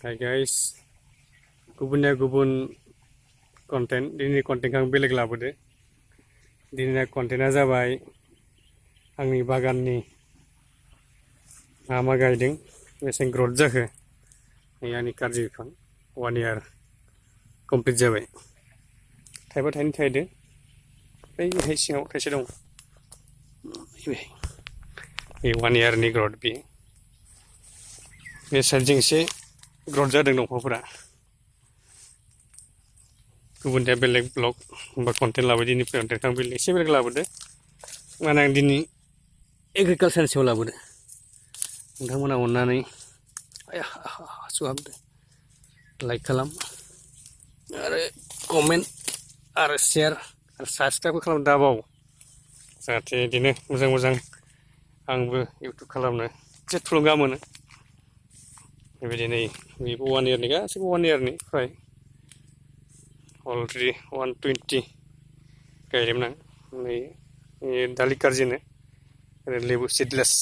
Hi guys, गुबुननिया गुबुन content दिनैनि कन्टेन्टखौ आं बेलेग लाबोदो। दिनैनि कन्टेन्टआ जाबाय आंनि बागाननि मा गायदों बेसेबां ग्रथ जाखो। आंनि कार्जि बिफां 1 year कमप्लिट जाबाय। थाइबा थाइनै थाइदों, बैहाय सिङाव थाइसे दं। बे 1 year नि ग्रथ बे साइडजों एसे ग्रथ जादों दंफांफोरा। गुबुननिया बेलेग ब्लग बा कन्टेन्ट लाबोदो, दिनै कन्टेन्टखौ आं बेलेग एसे बेलेग लाबोदो। माने आं दिनै एग्रिकालचारनि सायाव लाबोदो। नोंथांमोना अननानै सुहाबदो लाइक खालाम आरो कमेन्ट आरो शेयार आरो साबस्क्राइब खालाम दाबाव, जाहाथे बिदिनो मोजां मोजां आंबो इउटुब खालामनो एसे थुलुंगा मोनो। बेबायदिनो बेबो 1 year नि गासैबो 1 year नि फ्राय अलरेडि 120 गायदोंमोन आं। नै दालि कार्जिनो लेबु सिडलेस।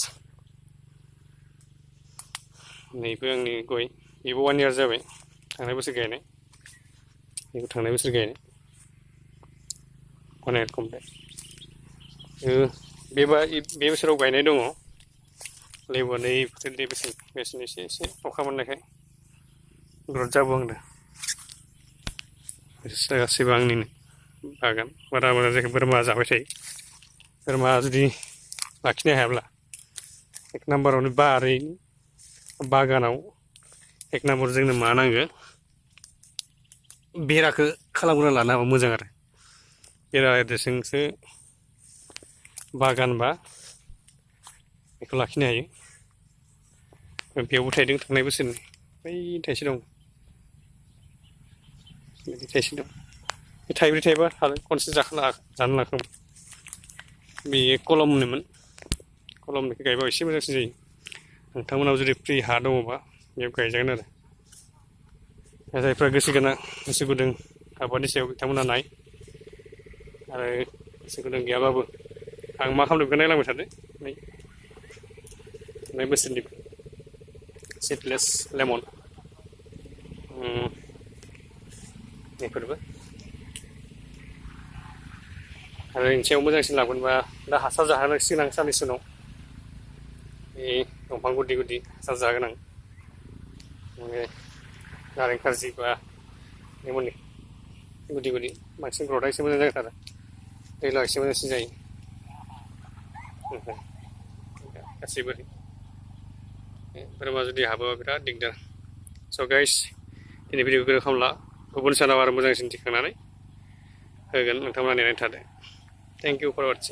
नैबो आंनि गय, बेबो 1 year जाबाय, थांनाय बोसोर गायनाय। बेबो थांनाय बोसोर गायनाय 1 year कमप्लिट। बे बोसोराव गायनाय दङ लेबुआ। नै बेसेन एसे अखा मोननायखाय ग्रथ जाबोहांदों। गासैबो आंनिनो बागान। बारा जायखौ बोरमा जाबाय थायो। बोरमा जुदि लाखिनो हायाब्ला 1 नाम्बारावनो बागानाव 1 नाम्बार जोंनो मा नांगो, बेराखौ खालामग्रोना लानो हाबा मोजां आरो। बेराजोंसो बागान बा बेखौ लाखिनो हायो। बेयावबो थायदों थांनाय बोसोरनि, बै थाइसे दं, बिदि थाइसे दं। बे थाइब्रै थाइबा खनसे जानो लाखांबाय। बेयो कलमनिमोन, कलमनिखौ गायबा एसे मोजांसिन जायो। नोंथांमोनाव जुदि फ्रि हा दङबा बेयाव गायजागोन आरो। जायफ्रा गोसो गोनां, गोसो गुदुं आबादनि सायाव बिथांमोना नाय, आरो गोसो गुदुं गैयाबाबो आं मा खालामदों बेखौ नायलांबाय थादो। थांनाय बोसोरनि सिडलेस लेमन बेफोरबो। आरो बेनि सायाव मोजांसिन लाबोनोबा दा हासार जाहोनांसिगोन आं साननैसो उनाव। बे दंफां गुदि गुदि हासार जागोन आं। नारें कार्जि बा लेमननि गुदि गुदि बांसिन ग्रथआ एसे मोजां जागोन आरो दैलाव एसे मोजांसिन जायो। गासैबो बोरमा जुदि हाबोबा बिराद दिगदार। स' गाइस, दिनै भिडिअखौ गोलाव खालामला, गुबुन सानाव आरो मोजांसिन दिखांनानै होगोन। नोंथांमोना नेनानै थादो। Thank you for वाचिं।